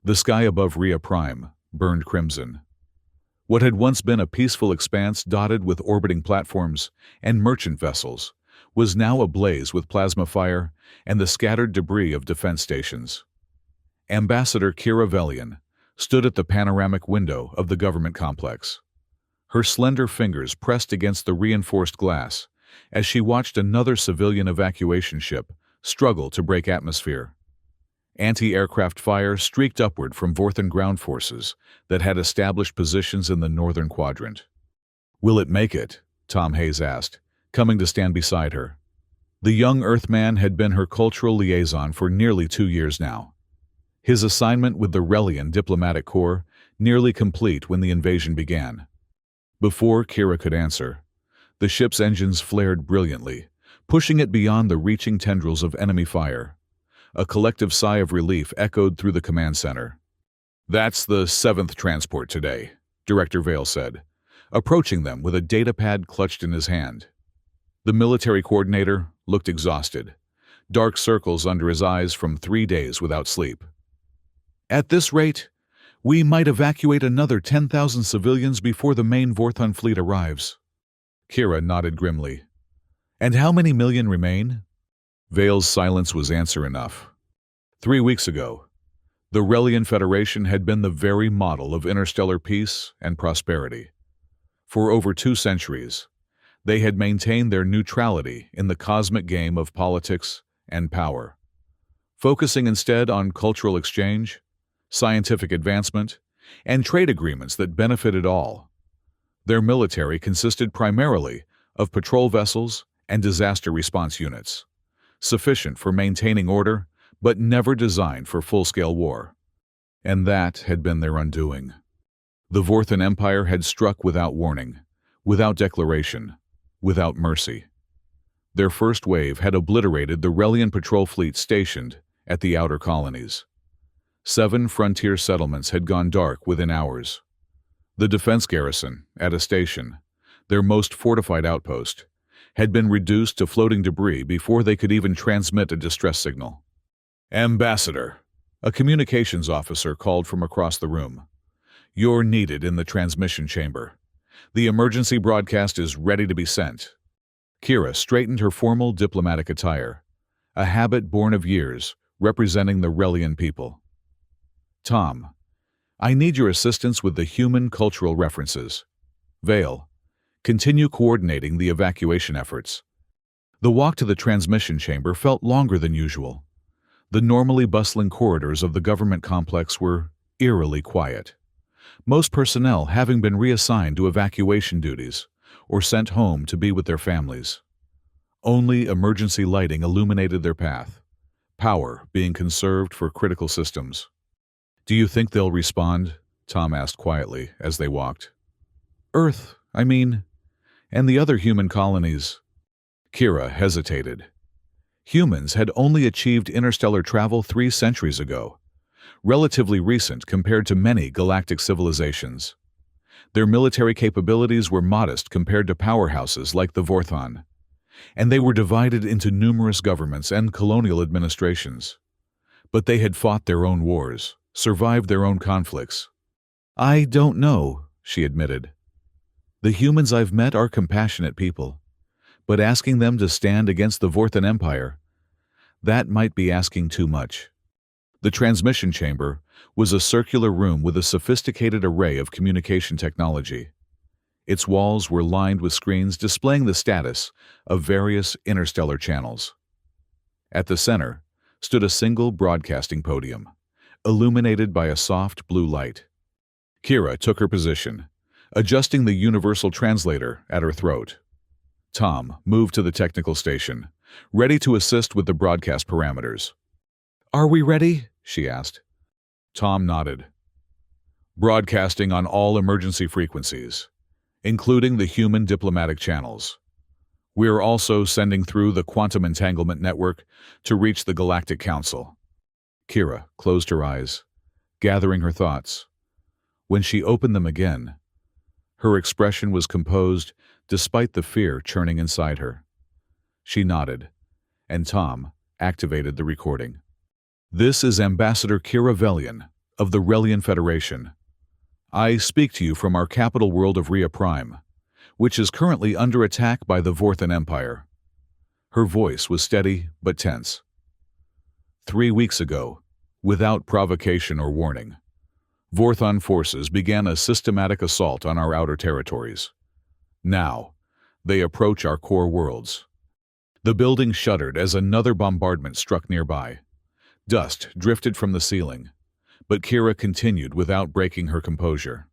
The sky above Rhea Prime burned crimson. What had once been a peaceful expanse dotted with orbiting platforms and merchant vessels was now ablaze with plasma fire and the scattered debris of defense stations. Ambassador Kira Velian stood at the panoramic window of the government complex. Her slender fingers pressed against the reinforced glass as she watched another civilian evacuation ship struggle to break atmosphere. Anti-aircraft fire streaked upward from Vorthan ground forces that had established positions in the northern quadrant. "Will it make it?" Tom Hayes asked, coming to stand beside her. The young Earthman had been her cultural liaison for nearly 2 years now. His assignment with the Relian Diplomatic Corps nearly complete when the invasion began. Before Kira could answer, the ship's engines flared brilliantly, pushing it beyond the reaching tendrils of enemy fire. A collective sigh of relief echoed through the command center. "That's the 7th transport today," Director Vale said, approaching them with a datapad clutched in his hand. The military coordinator looked exhausted, dark circles under his eyes from 3 days without sleep. "At this rate, we might evacuate another 10,000 civilians before the main Vorthon fleet arrives." Kira nodded grimly. "And how many million remain?" Vale's silence was answer enough. 3 weeks ago, the Relian Federation had been the very model of interstellar peace and prosperity. For over 2 centuries, they had maintained their neutrality in the cosmic game of politics and power, focusing instead on cultural exchange, scientific advancement, and trade agreements that benefited all. Their military consisted primarily of patrol vessels and disaster response units, sufficient for maintaining order but never designed for full-scale war. And that had been their undoing. The Vorthan Empire had struck without warning, without declaration, without mercy. Their first wave had obliterated the Relian patrol fleet stationed at the outer colonies. 7 frontier settlements had gone dark within hours. The defense garrison, at a station, their most fortified outpost, had been reduced to floating debris before they could even transmit a distress signal. "Ambassador," a communications officer called from across the room. "You're needed in the transmission chamber. The emergency broadcast is ready to be sent." Kira straightened her formal diplomatic attire, a habit born of years representing the Relian people. "Tom, I need your assistance with the human cultural references. Vale, continue coordinating the evacuation efforts." The walk to the transmission chamber felt longer than usual. The normally bustling corridors of the government complex were eerily quiet, most personnel having been reassigned to evacuation duties or sent home to be with their families. Only emergency lighting illuminated their path, power being conserved for critical systems. "Do you think they'll respond?" Tom asked quietly as they walked. "Earth, I mean, and the other human colonies." Kira hesitated. Humans had only achieved interstellar travel 3 centuries ago, relatively recent compared to many galactic civilizations. Their military capabilities were modest compared to powerhouses like the Vorthon, and they were divided into numerous governments and colonial administrations. But they had fought their own wars, survived their own conflicts. "I don't know," she admitted. "The humans I've met are compassionate people, but asking them to stand against the Vorthan Empire, that might be asking too much." The transmission chamber was a circular room with a sophisticated array of communication technology. Its walls were lined with screens displaying the status of various interstellar channels. At the center stood a single broadcasting podium, illuminated by a soft blue light. Kira took her position, adjusting the universal translator at her throat. Tom moved to the technical station, ready to assist with the broadcast parameters. "Are we ready?" she asked. Tom nodded. "Broadcasting on all emergency frequencies, including the human diplomatic channels. We are also sending through the quantum entanglement network to reach the Galactic Council." Kira closed her eyes, gathering her thoughts. When she opened them again, her expression was composed despite the fear churning inside her. She nodded, and Tom activated the recording. "This is Ambassador Kira Velian, of the Relian Federation. I speak to you from our capital world of Rhea Prime, which is currently under attack by the Vorthan Empire." Her voice was steady but tense. 3 weeks ago, without provocation or warning, Vorthon forces began a systematic assault on our outer territories. Now, they approach our core worlds. The building shuddered as another bombardment struck nearby. Dust drifted from the ceiling, but Kira continued without breaking her composure.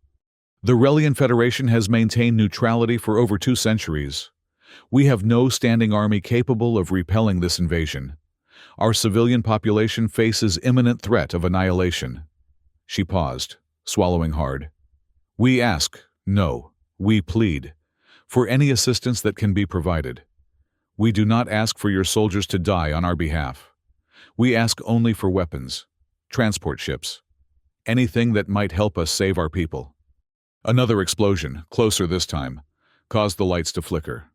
"The Relian Federation has maintained neutrality for over 2 centuries. We have no standing army capable of repelling this invasion. Our civilian population faces imminent threat of annihilation." She paused, swallowing hard. "We ask, no, we plead, for any assistance that can be provided. We do not ask for your soldiers to die on our behalf. We ask only for weapons, transport ships, anything that might help us save our people." Another explosion, closer this time, caused the lights to flicker.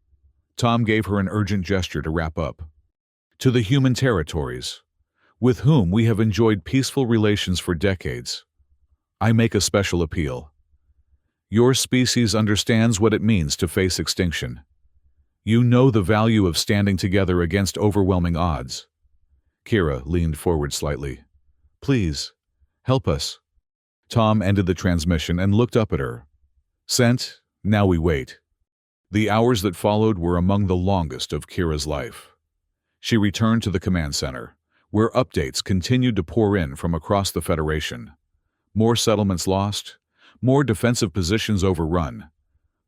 Tom gave her an urgent gesture to wrap up. "To the human territories, with whom we have enjoyed peaceful relations for decades, I make a special appeal. Your species understands what it means to face extinction. You know the value of standing together against overwhelming odds." Kira leaned forward slightly. "Please, help us." Tom ended the transmission and looked up at her. "Sent, now we wait." The hours that followed were among the longest of Kira's life. She returned to the command center, where updates continued to pour in from across the Federation. More settlements lost, more defensive positions overrun.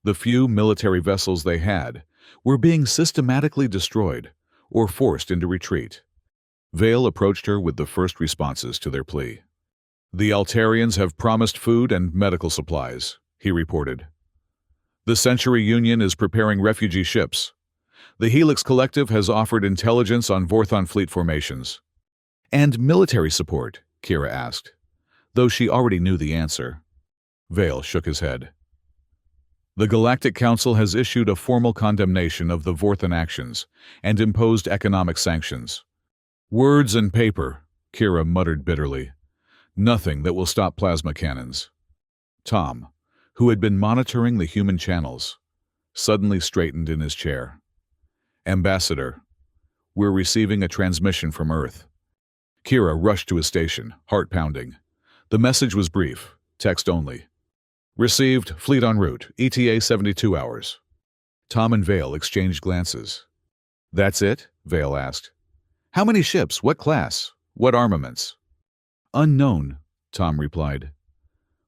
The few military vessels they had were being systematically destroyed or forced into retreat. Vale approached her with the first responses to their plea. "The Altarians have promised food and medical supplies," he reported. "The Century Union is preparing refugee ships. The Helix Collective has offered intelligence on Vorthon fleet formations." "And military support?" Kira asked, though she already knew the answer. Vale shook his head. "The Galactic Council has issued a formal condemnation of the Vorthon actions and imposed economic sanctions." "Words and paper," Kira muttered bitterly. "Nothing that will stop plasma cannons." Tom, who had been monitoring the human channels, suddenly straightened in his chair. "Ambassador, we're receiving a transmission from Earth." Kira rushed to his station, heart pounding. The message was brief, text only. "Received, fleet en route, ETA 72 hours. Tom and Vale exchanged glances. "That's it?" Vale asked. "How many ships? What class? What armaments?" "Unknown," Tom replied.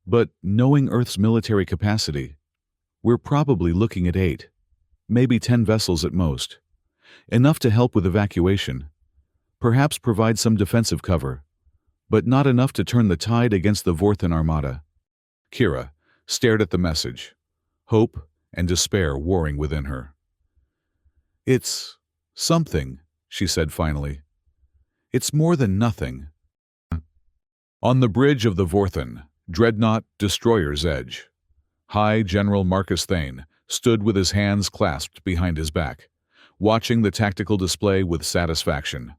"But knowing Earth's military capacity, we're probably looking at 8, maybe 10 vessels at most. Enough to help with evacuation, perhaps provide some defensive cover, but not enough to turn the tide against the Vorthan Armada." Kira stared at the message, hope and despair warring within her. "It's something," she said finally. "It's more than nothing." On the bridge of the Vorthan, Dreadnought Destroyer's Edge, High General Marcus Thane stood with his hands clasped behind his back, watching the tactical display with satisfaction.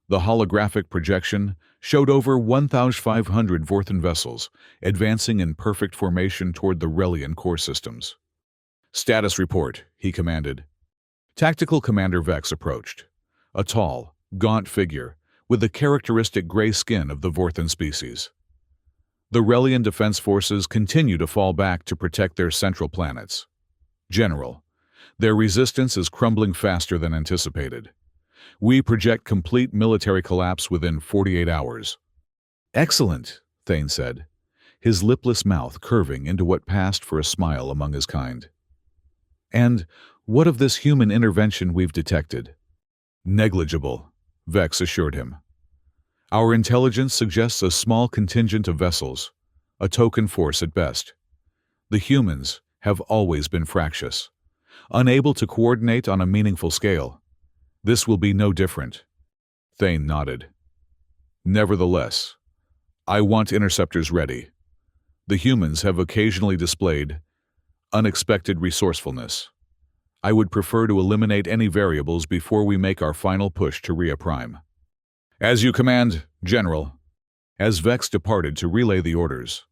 The holographic projection showed over 1,500 Vorthan vessels advancing in perfect formation toward the Relian core systems. "Status report," he commanded. Tactical Commander Vex approached, a tall, gaunt figure with the characteristic gray skin of the Vorthan species. "The Relian Defense Forces continue to fall back to protect their central planets. General, their resistance is crumbling faster than anticipated. We project complete military collapse within 48 hours. "Excellent," Thane said, his lipless mouth curving into what passed for a smile among his kind. "And what of this human intervention we've detected?" "Negligible," Vex assured him. "Our intelligence suggests a small contingent of vessels, a token force at best. The humans have always been fractious, unable to coordinate on a meaningful scale. This will be no different." Thane nodded. "Nevertheless, I want interceptors ready. The humans have occasionally displayed unexpected resourcefulness. I would prefer to eliminate any variables before we make our final push to Rhea Prime." "As you command, General." As Vex departed to relay the orders,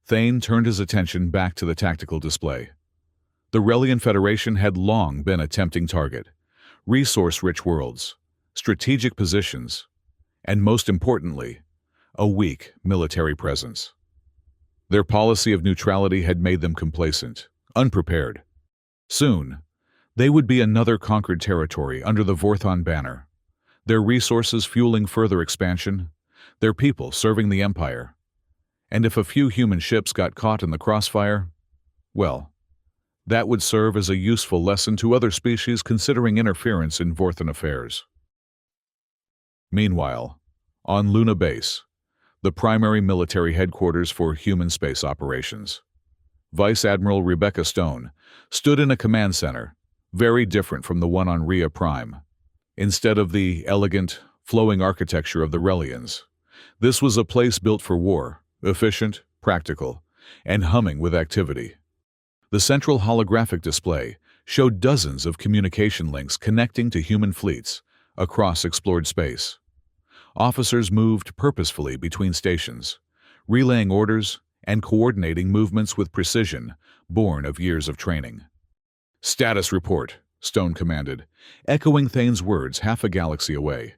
Thane turned his attention back to the tactical display. The Relian Federation had long been a tempting target. Resource-rich worlds, strategic positions, and most importantly, a weak military presence. Their policy of neutrality had made them complacent, unprepared. Soon, they would be another conquered territory under the Vorthon banner, their resources fueling further expansion, their people serving the Empire. And if a few human ships got caught in the crossfire, well, that would serve as a useful lesson to other species considering interference in Vorthon affairs. Meanwhile, on Luna Base, the primary military headquarters for human space operations, Vice Admiral Rebecca Stone stood in a command center, very different from the one on Rhea Prime. Instead of the elegant, flowing architecture of the Relians, this was a place built for war, efficient, practical, and humming with activity. The central holographic display showed dozens of communication links connecting to human fleets across explored space. Officers moved purposefully between stations, relaying orders and coordinating movements with precision born of years of training. "Status report," Stone commanded, echoing Thane's words half a galaxy away,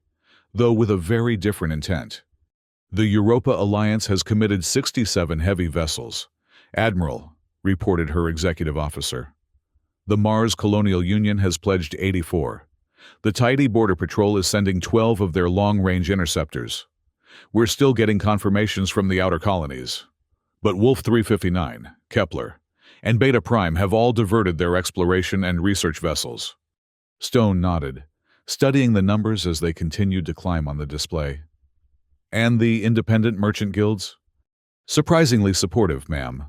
though with a very different intent. "The Europa Alliance has committed 67 heavy vessels, Admiral," reported her executive officer. "The Mars Colonial Union has pledged 84. The Tidy Border Patrol is sending 12 of their long-range interceptors. We're still getting confirmations from the outer colonies. But Wolf 359, Kepler, and Beta Prime have all diverted their exploration and research vessels." Stone nodded, studying the numbers as they continued to climb on the display. "And the independent merchant guilds?" "Surprisingly supportive, ma'am.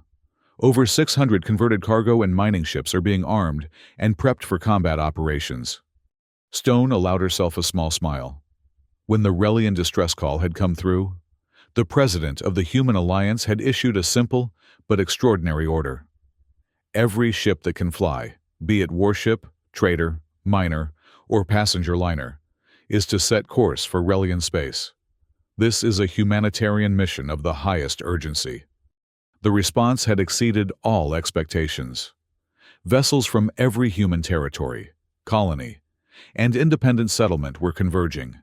Over 600 converted cargo and mining ships are being armed and prepped for combat operations." Stone allowed herself a small smile. When the Relian distress call had come through, the president of the Human Alliance had issued a simple but extraordinary order. Every ship that can fly, be it warship, trader, miner, or passenger liner, is to set course for Relian space. This is a humanitarian mission of the highest urgency. The response had exceeded all expectations. Vessels from every human territory, colony, and independent settlement were converging.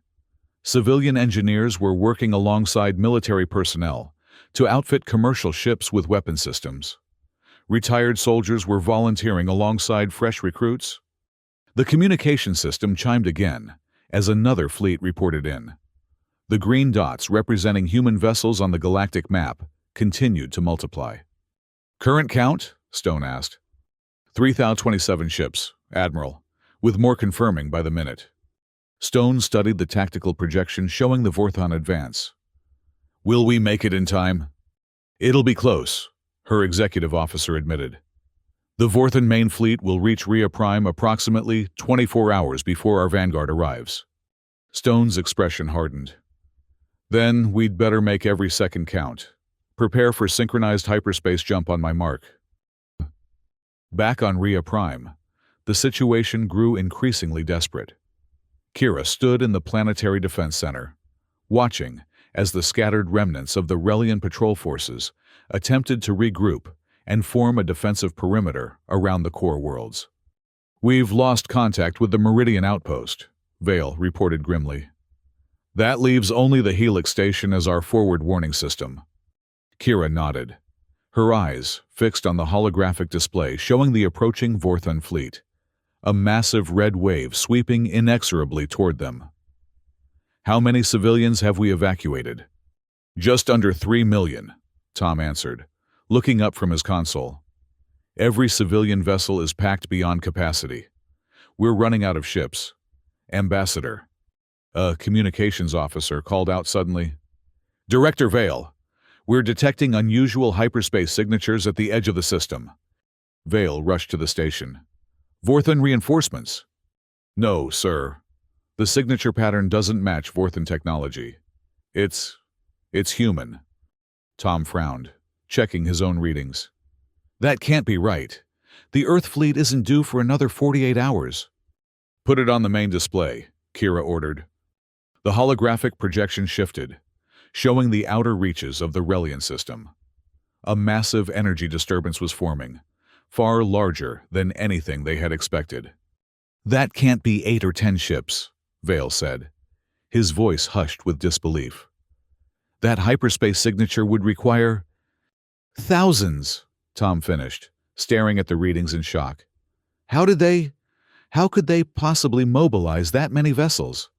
Civilian engineers were working alongside military personnel to outfit commercial ships with weapon systems. Retired soldiers were volunteering alongside fresh recruits. The communication system chimed again as another fleet reported in. The green dots representing human vessels on the galactic map continued to multiply. "Current count?" Stone asked. 3,027 ships, Admiral, with more confirming by the minute. Stone studied the tactical projection showing the Vorthon advance. "Will we make it in time?" "It'll be close," her executive officer admitted. "The Vorthon main fleet will reach Rhea Prime approximately 24 hours before our vanguard arrives." Stone's expression hardened. "Then we'd better make every second count. Prepare for synchronized hyperspace jump on my mark." Back on Rhea Prime, the situation grew increasingly desperate. Kira stood in the Planetary Defense Center, watching as the scattered remnants of the Relian patrol forces attempted to regroup and form a defensive perimeter around the core worlds. "We've lost contact with the Meridian outpost," Vale reported grimly. "That leaves only the Helix station as our forward warning system." Kira nodded, her eyes fixed on the holographic display showing the approaching Vorthon fleet, a massive red wave sweeping inexorably toward them. "How many civilians have we evacuated?" "Just under 3 million, Tom answered, looking up from his console. "Every civilian vessel is packed beyond capacity. We're running out of ships. Ambassador," a communications officer called out suddenly. "Director Vale, we're detecting unusual hyperspace signatures at the edge of the system." Vale rushed to the station. "Vorthon reinforcements?" "No, sir. The signature pattern doesn't match Vorthon technology. It's human." Tom frowned, checking his own readings. "That can't be right. The Earth fleet isn't due for another 48 hours. "Put it on the main display," Kira ordered. The holographic projection shifted, showing the outer reaches of the Relian system. A massive energy disturbance was forming, far larger than anything they had expected. "That can't be 8 or 10 ships," Vale said, his voice hushed with disbelief. "That hyperspace signature would require thousands," Tom finished, staring at the readings in shock. How could they possibly mobilize that many vessels?"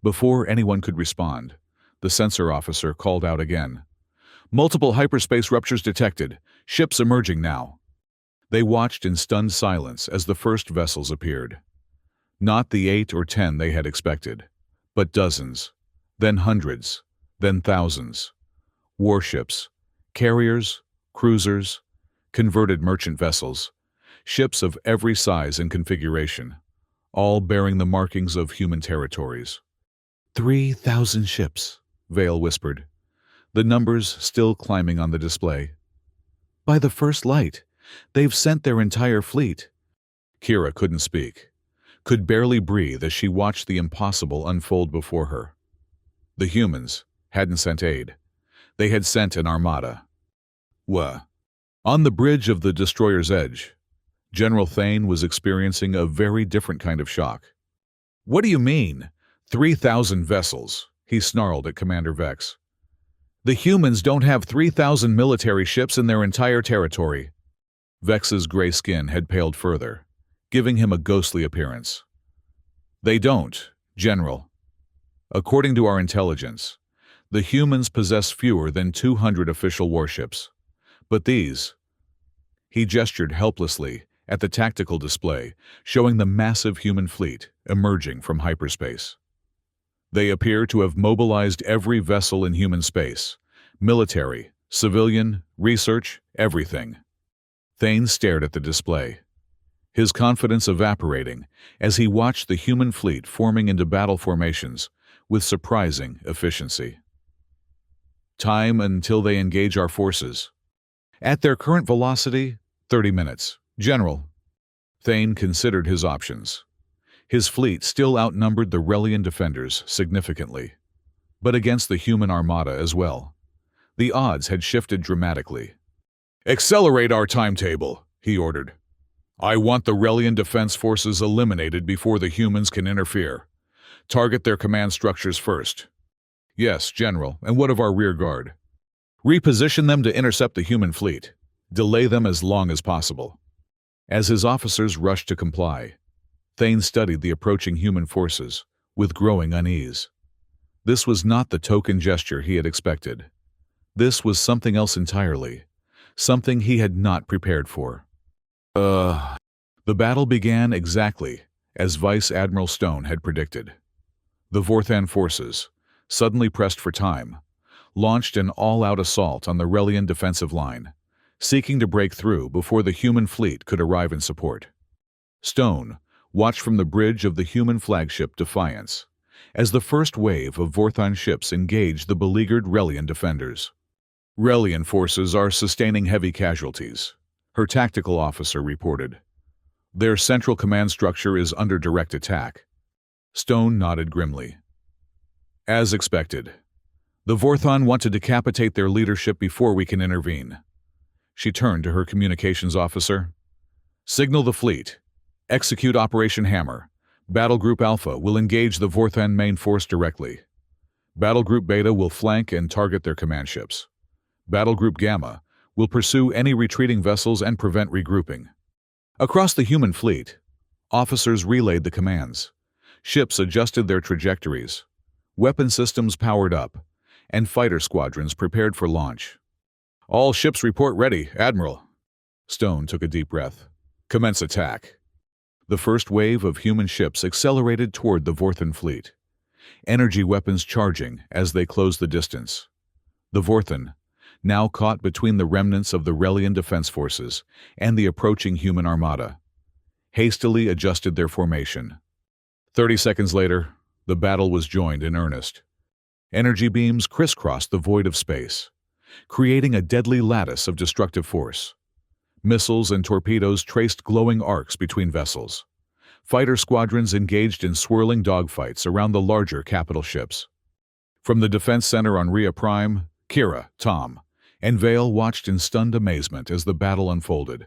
Before anyone could respond, the sensor officer called out again. "Multiple hyperspace ruptures detected. Ships emerging now." They watched in stunned silence as the first vessels appeared. Not the 8 or 10 they had expected, but dozens, then hundreds, then thousands. Warships, carriers, cruisers, converted merchant vessels, ships of every size and configuration, all bearing the markings of human territories. 3,000 ships, Vale whispered, the numbers still climbing on the display. "By the first light, they've sent their entire fleet." Kira couldn't speak, could barely breathe as she watched the impossible unfold before her. The humans hadn't sent aid. They had sent an armada. On the bridge of the destroyer's edge, General Thane was experiencing a very different kind of shock. "What do you mean? 3,000 vessels," he snarled at Commander Vex. "The humans don't have 3,000 military ships in their entire territory." Vex's gray skin had paled further, giving him a ghostly appearance. "They don't, General. According to our intelligence, the humans possess fewer than 200 official warships. But these..." He gestured helplessly at the tactical display, showing the massive human fleet emerging from hyperspace. "They appear to have mobilized every vessel in human space, military, civilian, research, everything." Thane stared at the display, his confidence evaporating as he watched the human fleet forming into battle formations with surprising efficiency. "Time until they engage our forces. At their current velocity, 30 minutes, General." Thane considered his options. His fleet still outnumbered the Relian defenders significantly, but against the human armada as well. The odds had shifted dramatically. "Accelerate our timetable," he ordered. "I want the Relian defense forces eliminated before the humans can interfere. Target their command structures first." "Yes, General, and what of our rear guard?" "Reposition them to intercept the human fleet. Delay them as long as possible." As his officers rushed to comply, Thane studied the approaching human forces with growing unease. This was not the token gesture he had expected. This was something else entirely, something he had not prepared for. The battle began exactly as Vice Admiral Stone had predicted. The Vorthan forces, suddenly pressed for time, launched an all-out assault on the Relian defensive line, seeking to break through before the human fleet could arrive in support. Stone watched from the bridge of the human flagship Defiance as the first wave of Vorthan ships engaged the beleaguered Relian defenders. "Relian forces are sustaining heavy casualties," her tactical officer reported. "Their central command structure is under direct attack." Stone nodded grimly. "As expected. The Vorthan want to decapitate their leadership before we can intervene." She turned to her communications officer. "Signal the fleet. Execute Operation Hammer. Battle Group Alpha will engage the Vorthan main force directly. Battle Group Beta will flank and target their command ships. Battle Group Gamma will pursue any retreating vessels and prevent regrouping." Across the human fleet, officers relayed the commands. Ships adjusted their trajectories, weapon systems powered up, and fighter squadrons prepared for launch. "All ships report ready, Admiral." Stone took a deep breath. "Commence attack." The first wave of human ships accelerated toward the Vorthan fleet, energy weapons charging as they closed the distance. The Vorthan, now caught between the remnants of the Relian defense forces and the approaching human armada, hastily adjusted their formation. 30 seconds later, the battle was joined in earnest. Energy beams crisscrossed the void of space, creating a deadly lattice of destructive force. Missiles and torpedoes traced glowing arcs between vessels. Fighter squadrons engaged in swirling dogfights around the larger capital ships. From the defense center on Rhea Prime, Kira, Tom, and Vale watched in stunned amazement as the battle unfolded.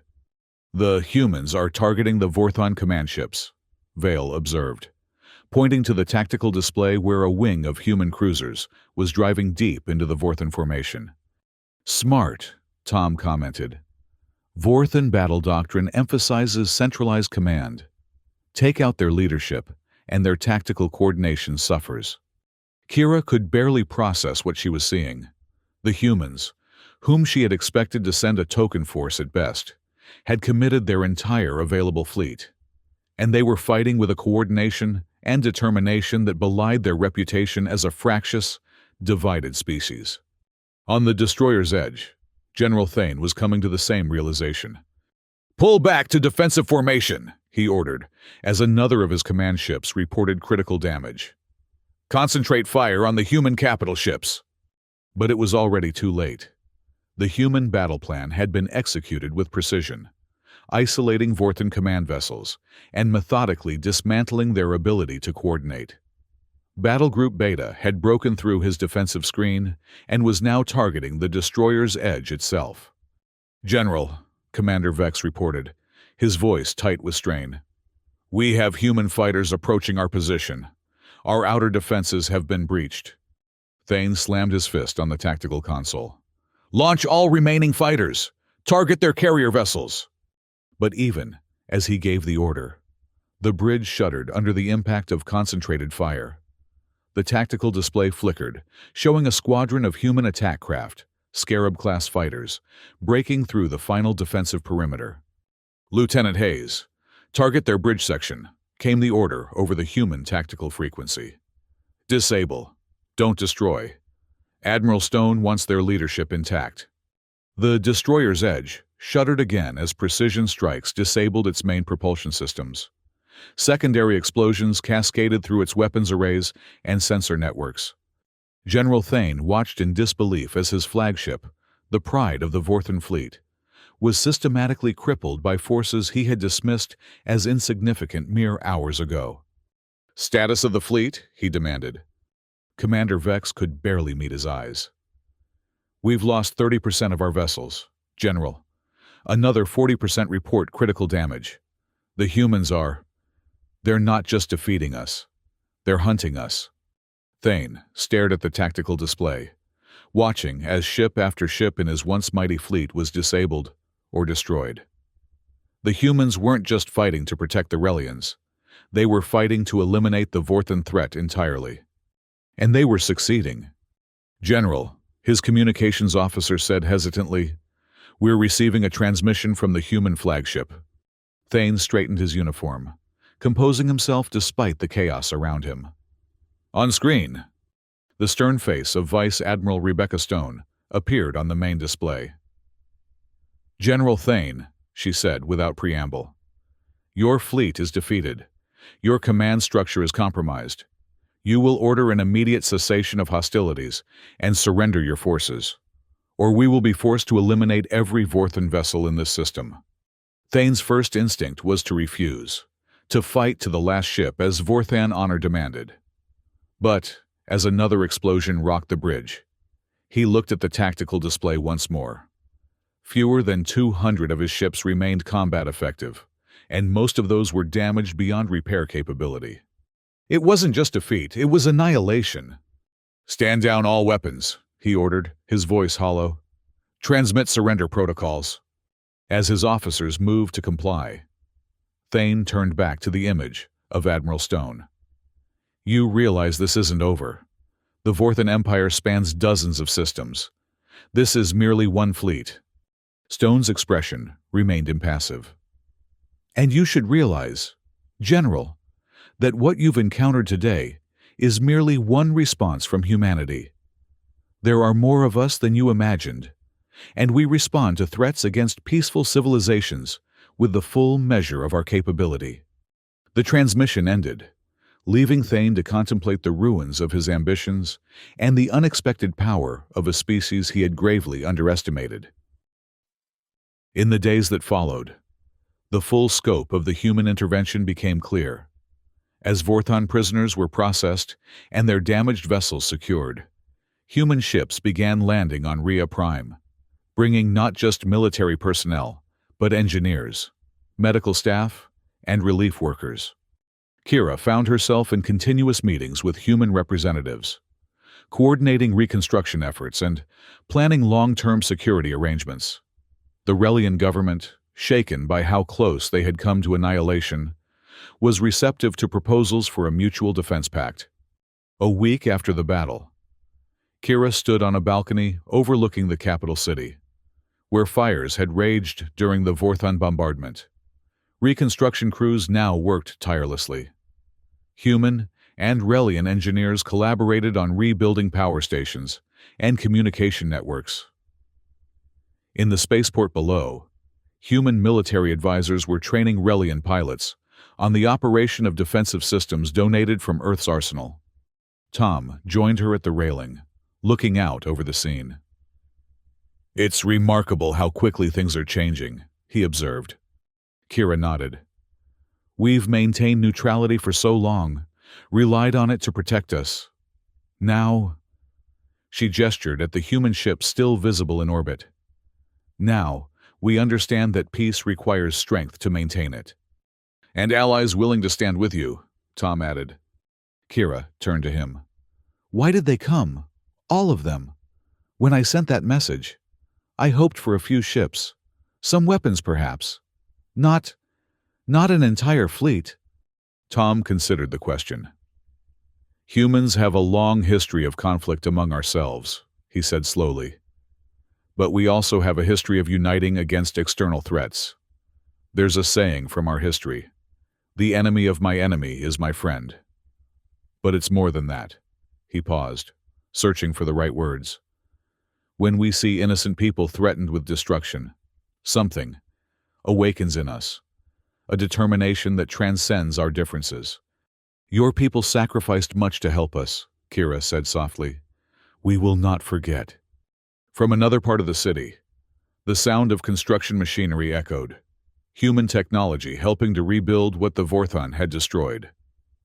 "The humans are targeting the Vorthon command ships," Vale observed, pointing to the tactical display where a wing of human cruisers was driving deep into the Vorthon formation. "Smart," Tom commented. "Vorthon battle doctrine emphasizes centralized command. Take out their leadership, and their tactical coordination suffers." Kira could barely process what she was seeing. The humans, whom she had expected to send a token force at best, had committed their entire available fleet, and they were fighting with a coordination and determination that belied their reputation as a fractious, divided species. On the destroyer's edge, General Thane was coming to the same realization. "Pull back to defensive formation," he ordered, as another of his command ships reported critical damage. "Concentrate fire on the human capital ships." But it was already too late. The human battle plan had been executed with precision, isolating Vorthon command vessels and methodically dismantling their ability to coordinate. Battle Group Beta had broken through his defensive screen and was now targeting the destroyer's edge itself. "General," Commander Vex reported, his voice tight with strain, "we have human fighters approaching our position. Our outer defenses have been breached." Thane slammed his fist on the tactical console. "Launch all remaining fighters! Target their carrier vessels!" But even as he gave the order, the bridge shuddered under the impact of concentrated fire. The tactical display flickered, showing a squadron of human attack craft, Scarab-class fighters, breaking through the final defensive perimeter. "Lieutenant Hayes, target their bridge section," came the order over the human tactical frequency. "Disable. Don't destroy. Admiral Stone wants their leadership intact." The destroyer's edge shuddered again as precision strikes disabled its main propulsion systems. Secondary explosions cascaded through its weapons arrays and sensor networks. General Thane watched in disbelief as his flagship, the pride of the Vorthon fleet, was systematically crippled by forces he had dismissed as insignificant mere hours ago. "Status of the fleet?" he demanded. Commander Vex could barely meet his eyes. "We've lost 30% of our vessels, General. Another 40% report critical damage. The humans they're not just defeating us. They're hunting us." Thane stared at the tactical display, watching as ship after ship in his once mighty fleet was disabled or destroyed. The humans weren't just fighting to protect the Relians. They were fighting to eliminate the Vorthon threat entirely. And they were succeeding. "General," his communications officer said hesitantly, "we're receiving a transmission from the human flagship." Thane straightened his uniform, composing himself despite the chaos around him. On screen, the stern face of Vice Admiral Rebecca Stone appeared on the main display. "General Thane," she said without preamble, "your fleet is defeated. Your command structure is compromised. You will order an immediate cessation of hostilities and surrender your forces, or we will be forced to eliminate every Vorthon vessel in this system." Thane's first instinct was to refuse, to fight to the last ship as Vorthon honor demanded. But, as another explosion rocked the bridge, he looked at the tactical display once more. Fewer than 200 of his ships remained combat effective, and most of those were damaged beyond repair capability. It wasn't just defeat, it was annihilation. "Stand down all weapons," he ordered, his voice hollow. "Transmit surrender protocols." As his officers moved to comply, Thane turned back to the image of Admiral Stone. "You realize this isn't over. The Vorthon Empire spans dozens of systems. This is merely one fleet." Stone's expression remained impassive. "And you should realize, General, that what you've encountered today is merely one response from humanity. There are more of us than you imagined, and we respond to threats against peaceful civilizations with the full measure of our capability." The transmission ended, leaving Thane to contemplate the ruins of his ambitions and the unexpected power of a species he had gravely underestimated. In the days that followed, the full scope of the human intervention became clear. As Vorthon prisoners were processed and their damaged vessels secured, Human ships began landing on Rhea Prime, bringing not just military personnel, but engineers, medical staff, and relief workers. Kira found herself in continuous meetings with human representatives, coordinating reconstruction efforts and planning long-term security arrangements. The Relian government, shaken by how close they had come to annihilation, was receptive to proposals for a mutual defense pact. A week after the battle, Kira stood on a balcony overlooking the capital city, where fires had raged during the Vorthon bombardment. Reconstruction crews now worked tirelessly. Human and Relian engineers collaborated on rebuilding power stations and communication networks. In the spaceport below, human military advisors were training Relian pilots on the operation of defensive systems donated from Earth's arsenal. Tom joined her at the railing, looking out over the scene. "It's remarkable how quickly things are changing," he observed. Kira nodded. "We've maintained neutrality for so long, relied on it to protect us. Now," she gestured at the human ship still visible in orbit. "Now, we understand that peace requires strength to maintain it." "And allies willing to stand with you," Tom added. Kira turned to him. "Why did they come? All of them. When I sent that message, I hoped for a few ships, some weapons perhaps. Not an entire fleet." Tom considered the question. "Humans have a long history of conflict among ourselves," he said slowly. "But we also have a history of uniting against external threats. There's a saying from our history, 'The enemy of my enemy is my friend.' But it's more than that." He paused, searching for the right words. "When we see innocent people threatened with destruction, something awakens in us, a determination that transcends our differences." "Your people sacrificed much to help us," Kira said softly. "We will not forget." From another part of the city, the sound of construction machinery echoed, human technology helping to rebuild what the Vorthon had destroyed.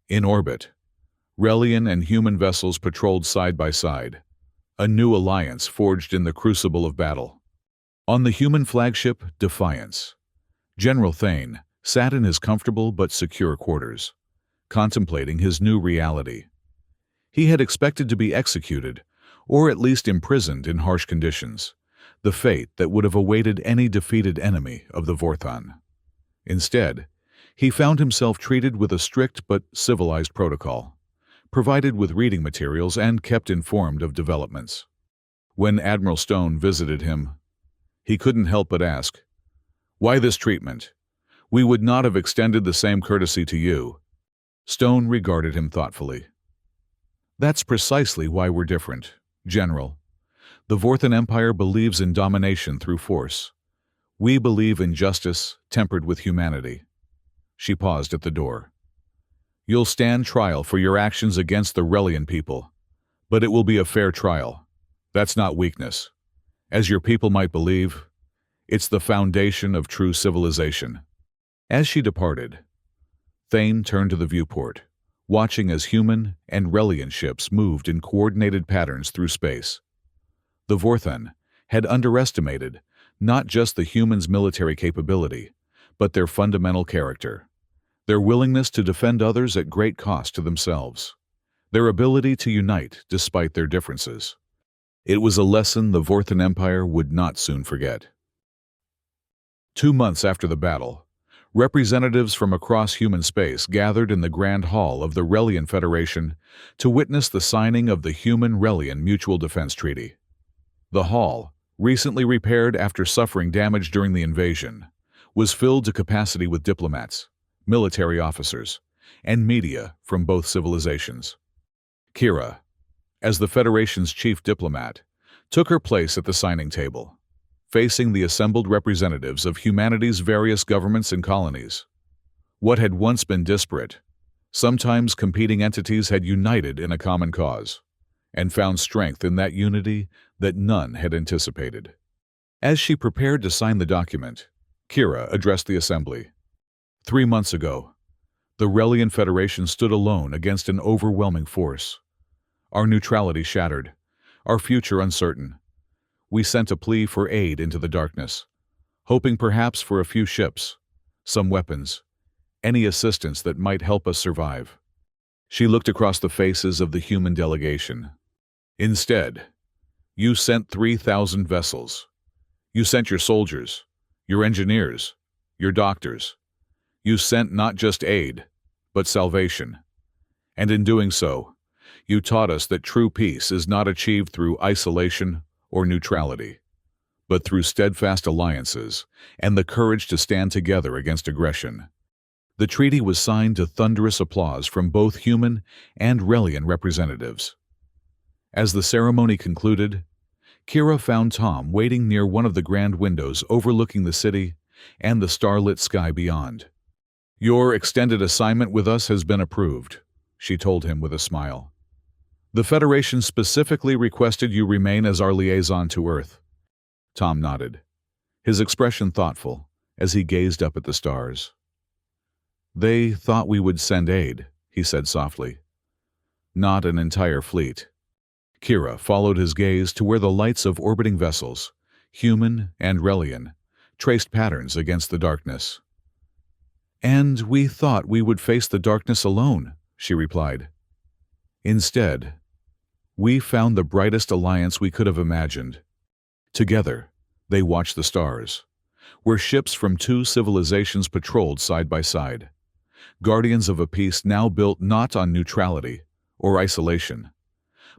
In orbit, Relian and human vessels patrolled side by side, a new alliance forged in the crucible of battle. On the human flagship Defiance, General Thane sat in his comfortable but secure quarters, contemplating his new reality. He had expected to be executed, or at least imprisoned in harsh conditions, the fate that would have awaited any defeated enemy of the Vorthon. Instead, he found himself treated with a strict but civilized protocol, provided with reading materials and kept informed of developments. When Admiral Stone visited him, he couldn't help but ask, "Why this treatment? We would not have extended the same courtesy to you." Stone regarded him thoughtfully. "That's precisely why we're different, General. The Vorthon Empire believes in domination through force. We believe in justice tempered with humanity." She paused at the door. "You'll stand trial for your actions against the Relian people, but it will be a fair trial. That's not weakness. As your people might believe, it's the foundation of true civilization." As she departed, Thane turned to the viewport, watching as human and Relian ships moved in coordinated patterns through space. The Vorthon had underestimated not just the humans' military capability, but their fundamental character, their willingness to defend others at great cost to themselves, their ability to unite despite their differences. It was a lesson the Vorthon Empire would not soon forget. 2 months after the battle, representatives from across human space gathered in the Grand Hall of the Relian Federation to witness the signing of the Human-Relian Mutual Defense Treaty. The hall, recently repaired after suffering damage during the invasion, was filled to capacity with diplomats, military officers, and media from both civilizations. Kira, as the Federation's chief diplomat, took her place at the signing table, facing the assembled representatives of humanity's various governments and colonies. What had once been disparate, sometimes competing entities had united in a common cause, and found strength in that unity that none had anticipated. As she prepared to sign the document, Kira addressed the assembly. 3 months ago, the Relian Federation stood alone against an overwhelming force. Our neutrality shattered, our future uncertain. We sent a plea for aid into the darkness, hoping perhaps for a few ships, some weapons, any assistance that might help us survive." She looked across the faces of the human delegation. "Instead, you sent 3,000 vessels. You sent your soldiers, your engineers, your doctors. You sent not just aid, but salvation. And in doing so, you taught us that true peace is not achieved through isolation or neutrality, but through steadfast alliances and the courage to stand together against aggression." The treaty was signed to thunderous applause from both human and Relian representatives. As the ceremony concluded, Kira found Tom waiting near one of the grand windows overlooking the city and the starlit sky beyond. "Your extended assignment with us has been approved," she told him with a smile. "The Federation specifically requested you remain as our liaison to Earth." Tom nodded, his expression thoughtful as he gazed up at the stars. "They thought we would send aid," he said softly. "Not an entire fleet." Kira followed his gaze to where the lights of orbiting vessels, human and Relian, traced patterns against the darkness. "And we thought we would face the darkness alone," she replied. "Instead, we found the brightest alliance we could have imagined." Together, they watched the stars, where ships from two civilizations patrolled side by side, guardians of a peace now built not on neutrality or isolation,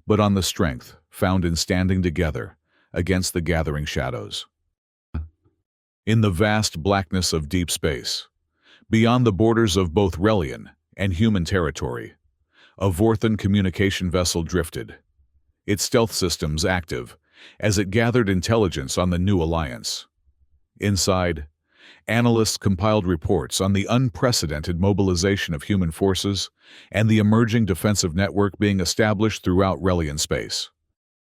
but on the strength found in standing together against the gathering shadows. In the vast blackness of deep space, beyond the borders of both Relian and human territory, a Vorthan communication vessel drifted, its stealth systems active as it gathered intelligence on the new alliance. Inside, analysts compiled reports on the unprecedented mobilization of human forces and the emerging defensive network being established throughout Relian space.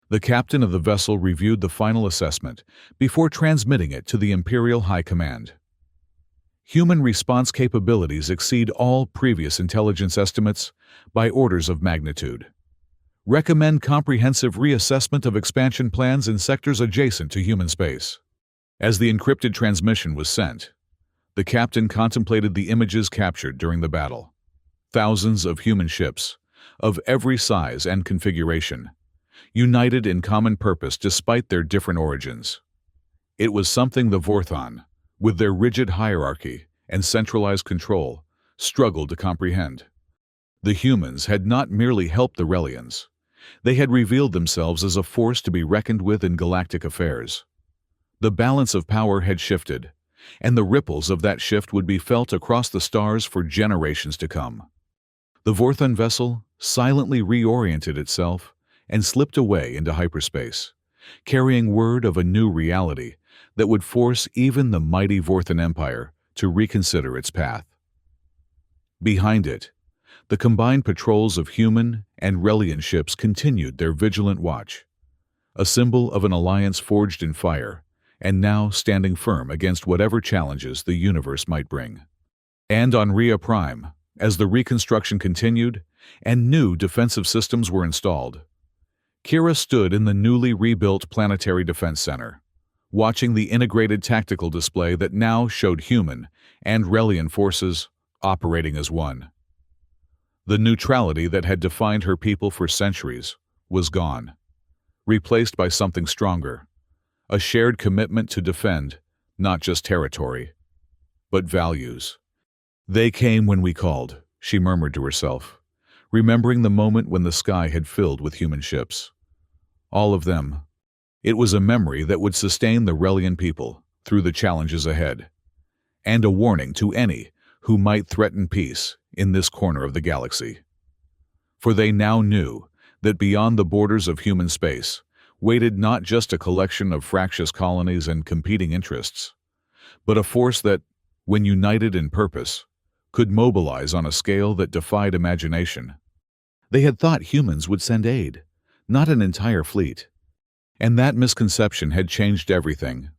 The captain of the vessel reviewed the final assessment before transmitting it to the Imperial High Command. Human response capabilities exceed all previous intelligence estimates by orders of magnitude. Recommend comprehensive reassessment of expansion plans in sectors adjacent to human space. As the encrypted transmission was sent, the captain contemplated the images captured during the battle. Thousands of human ships, of every size and configuration, united in common purpose despite their different origins. It was something the Vorthan, with their rigid hierarchy and centralized control, struggled to comprehend. The humans had not merely helped the Relians. They had revealed themselves as a force to be reckoned with in galactic affairs. The balance of power had shifted, and the ripples of that shift would be felt across the stars for generations to come. The Vorthan vessel silently reoriented itself and slipped away into hyperspace, carrying word of a new reality that would force even the mighty Vorthan Empire to reconsider its path. Behind it, the combined patrols of human and Relian ships continued their vigilant watch, a symbol of an alliance forged in fire, and now standing firm against whatever challenges the universe might bring. And on Rhea Prime, as the reconstruction continued and new defensive systems were installed, Kira stood in the newly rebuilt Planetary Defense Center, watching the integrated tactical display that now showed human and Relian forces operating as one. The neutrality that had defined her people for centuries was gone, replaced by something stronger, a shared commitment to defend not just territory, but values. "They came when we called," she murmured to herself, remembering the moment when the sky had filled with human ships. All of them. It was a memory that would sustain the Relian people through the challenges ahead, and a warning to any who might threaten peace in this corner of the galaxy. For they now knew that beyond the borders of human space waited not just a collection of fractious colonies and competing interests, but a force that, when united in purpose, could mobilize on a scale that defied imagination. They had thought humans would send aid, not an entire fleet. And that misconception had changed everything